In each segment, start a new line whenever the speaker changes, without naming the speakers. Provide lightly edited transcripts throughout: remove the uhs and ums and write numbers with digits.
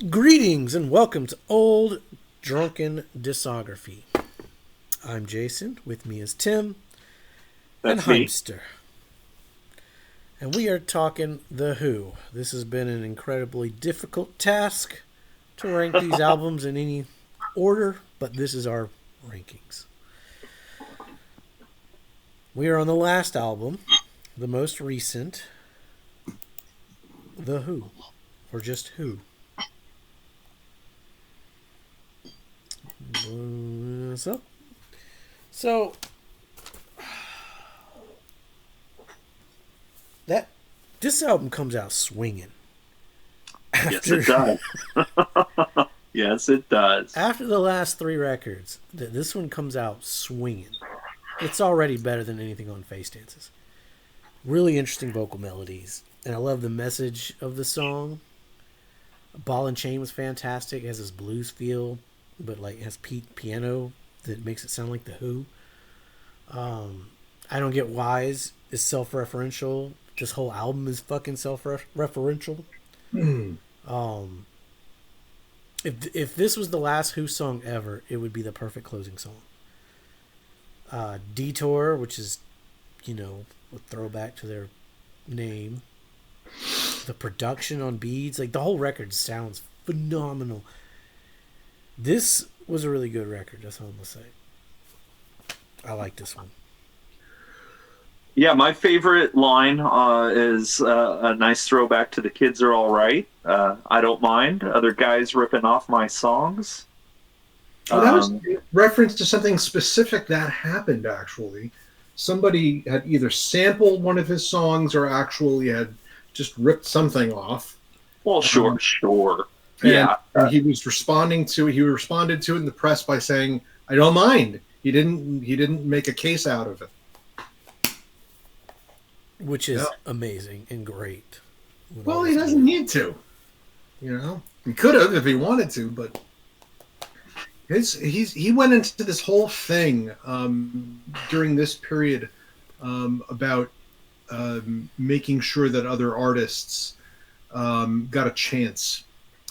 Greetings and welcome to Old Drunken Discography. I'm Jason, with me is Tim and
That's me.
Chaimster. And we are talking The Who. This has been an incredibly difficult task to rank these albums in any order, but this is our rankings. We are on the last album, the most recent, The Who, or just Who. So that this album comes out swinging.
Yes,
After
it does. Yes, it does.
after the last three records, this one comes out swinging. It's already better than anything on Face Dances. Really interesting vocal melodies, and I love the message of the song. Ball and Chain was fantastic. It has this blues feel, but like it has piano that makes it sound like the Who. I don't get why's is self-referential. This whole album is fucking self-referential.
Hmm.
Um, if this was the last Who song ever, it would be the perfect closing song. Detour, which is, a throwback to their name. The production on beads, like the whole record sounds phenomenal. This was a really good record. That's all I'm gonna say. I like this one.
Yeah, my favorite line is a nice throwback to "The Kids Are All Right." I don't mind other guys ripping off my songs.
Well, that was
Um,
a reference to something specific that happened, actually. Somebody had either sampled one of his songs or actually had just ripped something off.
well, sure,
Um,
sure.
and
Yeah,
he was he responded to it in the press by saying, I don't mind. He didn't make a case out of it.
Which
Yeah.
is amazing and great. When
Well,
all
he
is
doesn't
good.
need to. He could have if he wanted to, but he went into this whole thing during this period about making sure that other artists got a chance,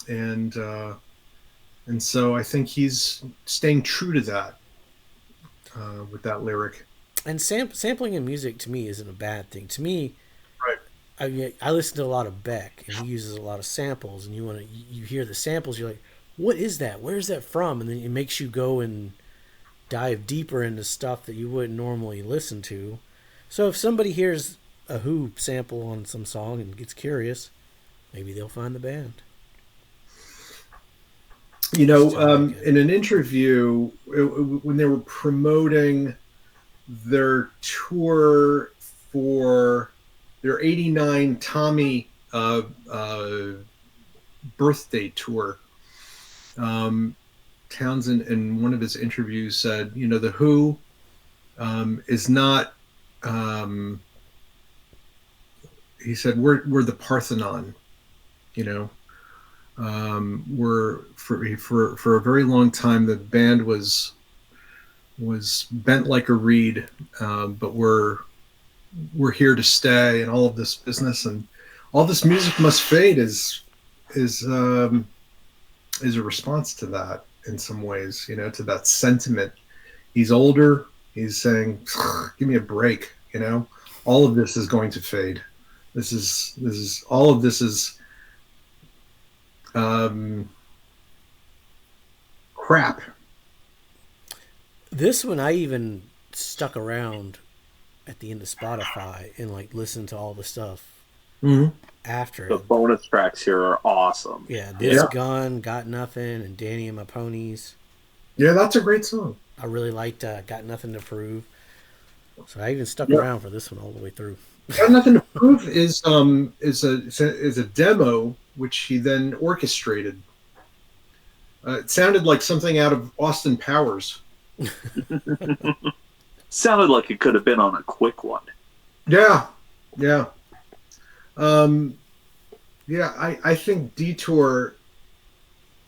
and and so I think he's staying true to that with that lyric.
And sampling in music to me isn't a bad thing. To me,
Right.
I listen to a lot of Beck, and he uses a lot of samples. And you hear the samples, you're like, what is that? Where's that from? And then it makes you go and dive deeper into stuff that you wouldn't normally listen to. So if somebody hears a Who sample on some song and gets curious, maybe they'll find the band. Just how I get it.
In an interview when they were promoting their tour for their '89 Tommy birthday tour, um, Townsend in one of his interviews said, the Who is not. Um, he said we're the Parthenon, you know. We're for a very long time the band was bent like a reed, but we're here to stay, and all of this business and all this music must fade is is a response to that in some ways, to that sentiment. He's older. He's saying, "Give me a break." All of this is going to fade. This is all of this is um, crap.
This one I even stuck around at the end of Spotify and like listened to all the stuff
Mm-hmm.
after
the
it.
bonus tracks here are awesome.
Yeah, this
Yeah,
gun, Got Nothing, and Danny and My Ponies.
yeah, that's a great song.
I really liked Got Nothing to Prove. So I even stuck
Yeah,
around for this one all the way through.
Got Nothing to Prove is a demo which he then orchestrated. It sounded like something out of Austin Powers.
Sounded like it could have been on a quick one.
Yeah, yeah, um, yeah. I think Detour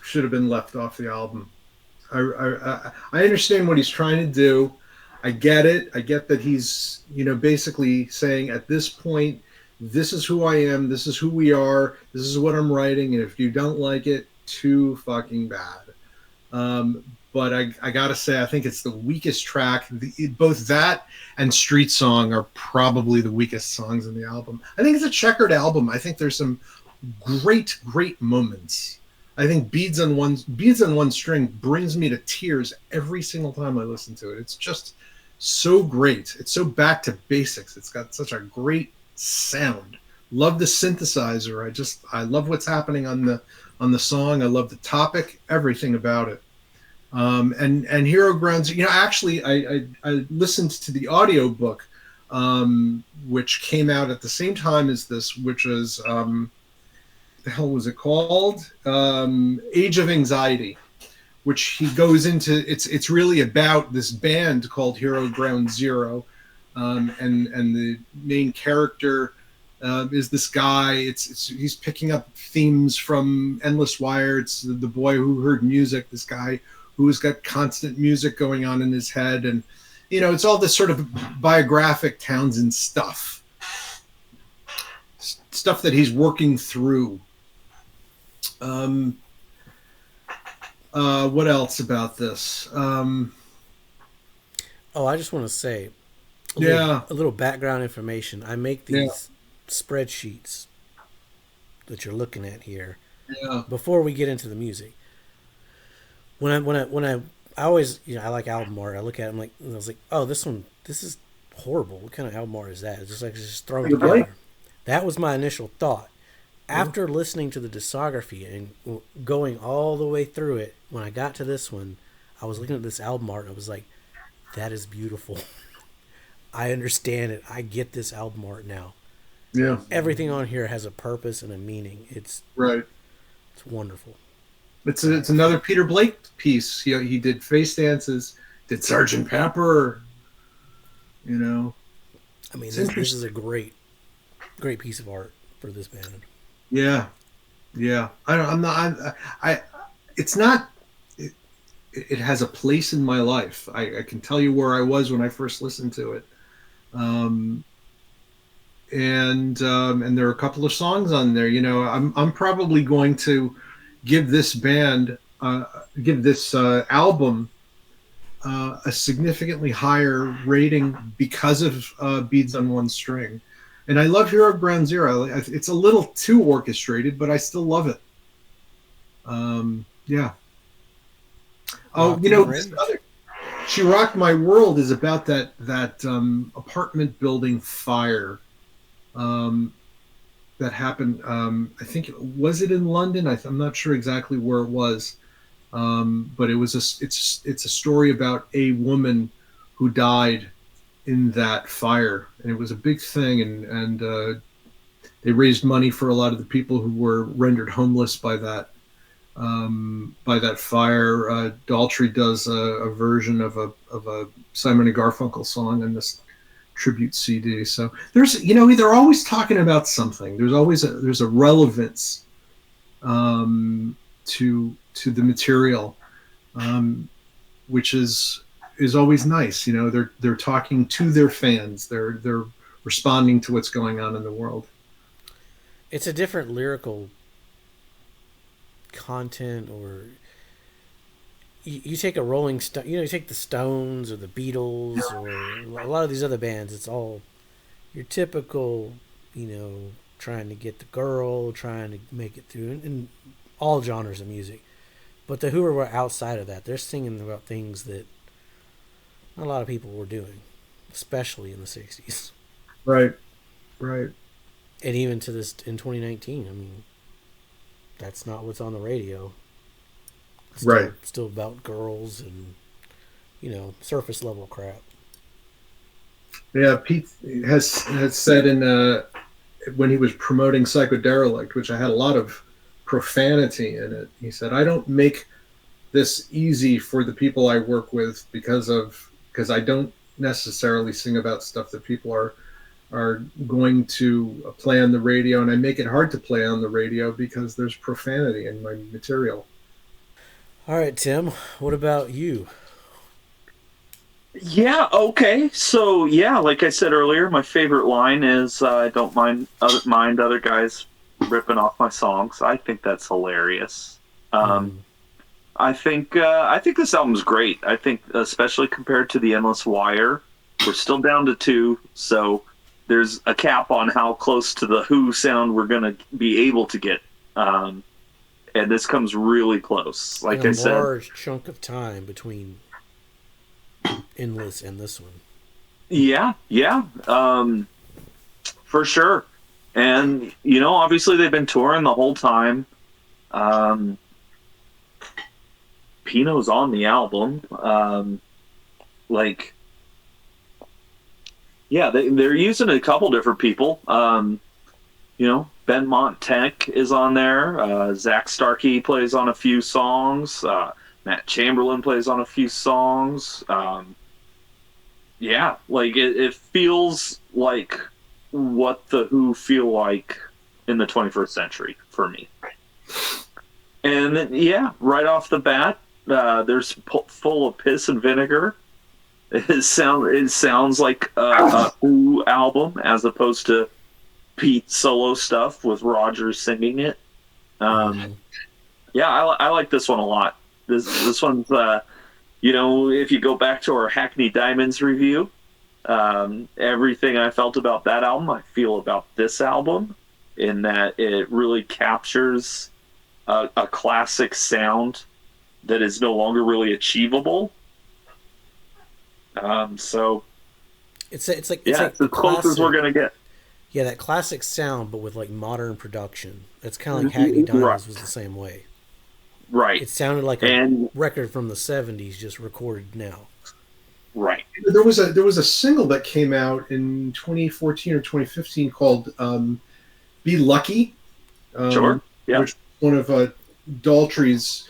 should have been left off the album. I understand what he's trying to do. I get it. I get that he's basically saying at this point, this is who I am. This is who we are. This is what I'm writing. And if you don't like it, too fucking bad. But I gotta say, I think it's the weakest track. Both that and Street Song are probably the weakest songs in the album. I think it's a checkered album. I think there's some great moments. I think Beads on One String brings me to tears every single time I listen to it. It's just so great. It's so back to basics. It's got such a great sound. Love the synthesizer. I love what's happening on the song. I love the topic, everything about it. And Hero Grounds, actually I listened to the audiobook, which came out at the same time as this, which was, the hell was it called? Age of Anxiety, which he goes into. It's really about this band called Hero Ground Zero. And the main character, is this guy. He's picking up themes from Endless Wire. It's the boy who heard music, this guy who's got constant music going on in his head. And, it's all this sort of biographic Townsend stuff that he's working through. What else about this?
I just want to say a little background information. I make these spreadsheets that you're looking at here before we get into the music. When I always, I like album art. I look at it, I was like, oh, this is horrible. What kind of album art is that? It's just thrown together. That was my initial thought. After listening to the discography and going all the way through it, when I got to this one, I was looking at this album art and I was like, that is beautiful. I understand it. I get this album art now.
Yeah.
Everything on here has a purpose and a meaning. It's wonderful.
It's another Peter Blake piece. He did Face Dances, did Sgt. Pepper.
I mean, this is a great piece of art for this band.
Yeah. It's not. It has a place in my life. I can tell you where I was when I first listened to it. And there are a couple of songs on there. I'm probably going to give this band, this album, a significantly higher rating because of Beads on One String. And I love Hero Ground Zero. It's a little too orchestrated, but I still love it. Yeah. Oh, She Rocked My World is about that apartment building fire that happened. I think was it in London? I'm not sure exactly where it was, but it's a story about a woman who died in that fire, and it was a big thing, and they raised money for a lot of the people who were rendered homeless by that fire. Daltrey does a version of a Simon and Garfunkel song in this tribute CD. So there's they're always talking about something. There's a relevance to the material, which is always nice. They're talking to their fans. They're responding to what's going on in the world.
It's a different lyrical content, or you take a Rolling Stone, you take the Stones or the Beatles or a lot of these other bands. It's all your typical, trying to get the girl, trying to make it through, in all genres of music. But the Who were outside of that. They're singing about things that not a lot of people were doing, especially in the 60s.
Right.
And even to this, in 2019, I mean, that's not what's on the radio. Still about girls and, surface level crap.
Yeah, Pete has said when he was promoting Psychoderelict, which I had a lot of profanity in it, he said, I don't make this easy for the people I work with because I don't necessarily sing about stuff that people are going to play on the radio, and I make it hard to play on the radio because there's profanity in my material.
All right, Tim, what about you?
Yeah, okay. So, like I said earlier, my favorite line is I don't mind other guys ripping off my songs. I think that's hilarious. I think this album's great. I think, especially compared to the Endless Wire, we're still down to 2, so there's a cap on how close to the Who sound we're going to be able to get. And this comes really close. Like I said,
a large chunk of time between Endless and this one.
Yeah, for sure. And obviously they've been touring the whole time. Pino's on the album. They're using a couple different people. Ben Montek is on there. Zach Starkey plays on a few songs. Matt Chamberlain plays on a few songs. It feels like what the Who feel like in the 21st century for me. And then, right off the bat, there's full of piss and vinegar. It sounds like a Who album as opposed to Pete solo stuff with Roger singing it. I like this one a lot. This one's if you go back to our Hackney Diamonds review, everything I felt about that album, I feel about this album, in that it really captures a classic sound that is no longer really achievable. So
it's
as
the
close as we're gonna get.
Yeah, that classic sound, but with like modern production. It's kind of like Hackney Diamonds was the same way.
Right.
It sounded like a record from the 70s just recorded now.
Right.
There was a single that came out in 2014 or 2015 called "Be Lucky."
Sure. Yeah.
Which one of Daltrey's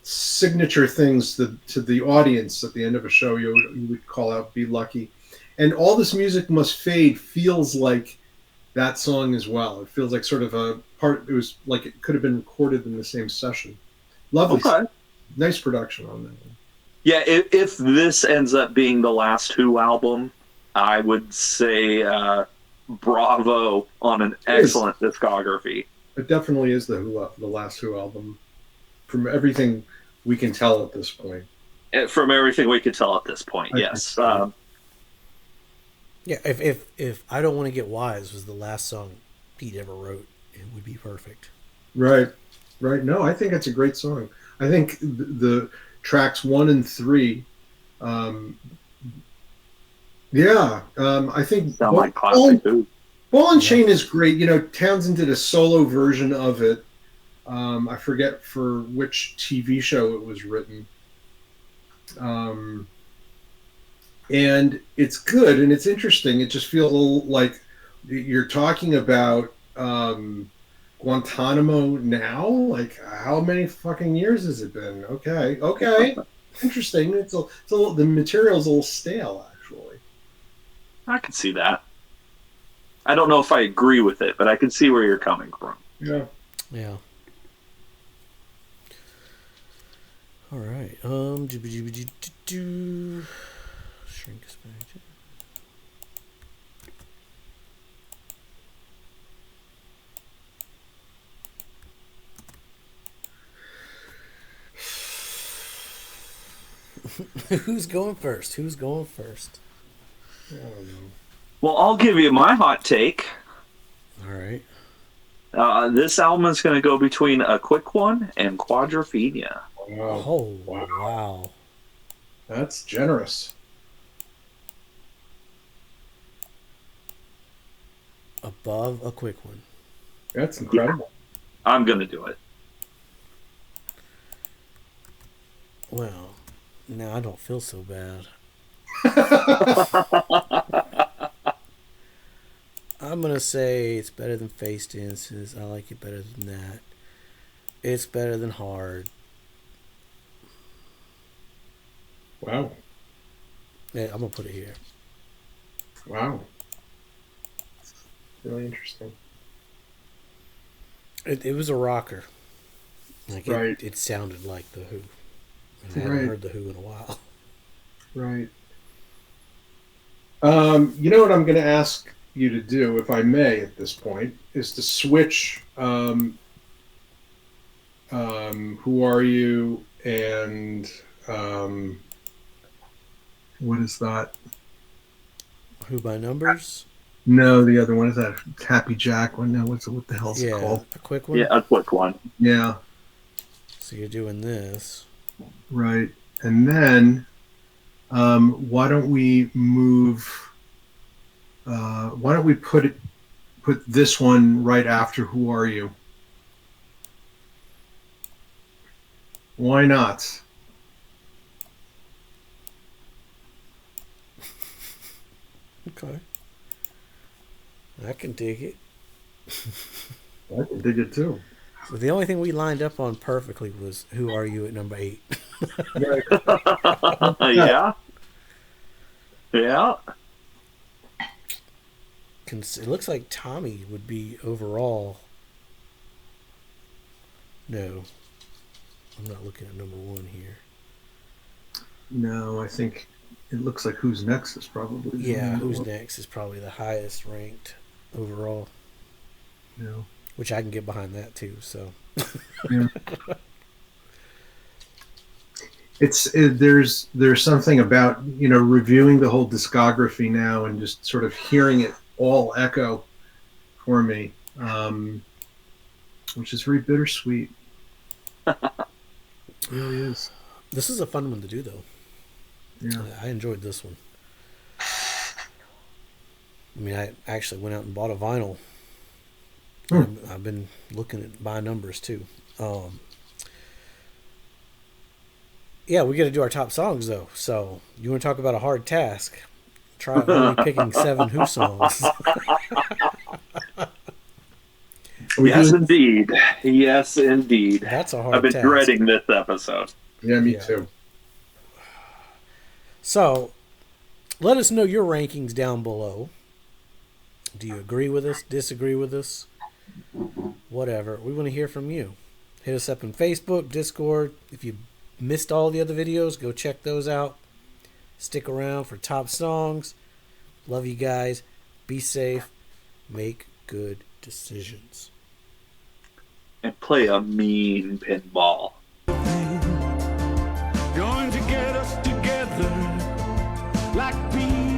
signature things to the audience at the end of a show. You would call out "Be Lucky," and "All This Music Must Fade" feels like that song as well. It feels like sort of a part. It was like it could have been recorded in the same session. Lovely.
Okay.
Nice production on that one.
Yeah, if this ends up being the last Who album, I would say bravo on an excellent discography.
It definitely is the last Who album, from everything we can tell at this point.
From everything we can tell at this point, yes.
If I Don't Want to Get Wise was the last song Pete ever wrote, it would be perfect.
Right. No, I think it's a great song. I think the tracks 1 and 3, I think
sound like classic Who.
Ball and Chain is great. Townsend did a solo version of it. I forget for which TV show it was written. And it's good and it's interesting. It just feels like you're talking about Guantanamo now. Like, how many fucking years has it been? Okay, interesting. It's a little, the material's a little stale, actually.
I can see that. I don't know if I agree with it, but I can see where you're coming from.
Yeah.
All right. Shrink expansion. Who's going first?
I don't know.
Well, I'll give you my hot take.
All right.
This album is going to go between A Quick One and Quadrophenia.
Wow.
Oh, wow.
That's generous.
Above A Quick One.
That's incredible.
Yeah, I'm going to do it.
Well, now I don't feel so bad. I'm going to say it's better than Face Dances. I like it better than that. It's better than Hard.
Wow.
Yeah, I'm going to put it here.
Wow. Really interesting.
It was a rocker. Like
right.
It sounded like The Who. And I haven't heard The Who in a while.
Right. You know what I'm going to ask you to do, if I may, at this point, is to switch Who Are You, and what is that?
Who by Numbers?
No, the other one is that Happy Jack one. No, what the hell's it
Yeah,
called?
a quick one.
Yeah, a quick one.
Yeah,
So you're doing this.
right. And then why don't we move? Why don't we put this one right after Who Are You? Why not?
Okay. I can dig it.
I can dig it too.
So the only thing we lined up on perfectly was Who Are You at number 8.
Yeah. Yeah.
It looks like Tommy would be overall. No. I'm not looking at number 1 here.
No, I think it looks like Who's Next is probably.
Yeah, Who's Next is probably the highest ranked overall.
Yeah.
Which I can get behind that too, so.
Yeah. There's something about, reviewing the whole discography now and just sort of hearing it all echo for me, which is very bittersweet. It really is.
This is a fun one to do, though.
Yeah.
I enjoyed this one. I mean, I actually went out and bought a vinyl. I've been looking at by numbers too. Yeah, we got to do our top songs though. So you want to talk about a hard task? Try only picking 7 Who songs.
Yes, indeed. Yes, indeed.
That's a hard
I've been
task.
dreading this episode.
Yeah, me too.
So, let us know your rankings down below. Do you agree with us? Disagree with us? Whatever. We want to hear from you. Hit us up on Facebook, Discord. If you missed all the other videos, go check those out. Stick around for top songs. Love you guys. Be safe. Make good decisions.
And play a mean pinball.
Going to get us together like bees.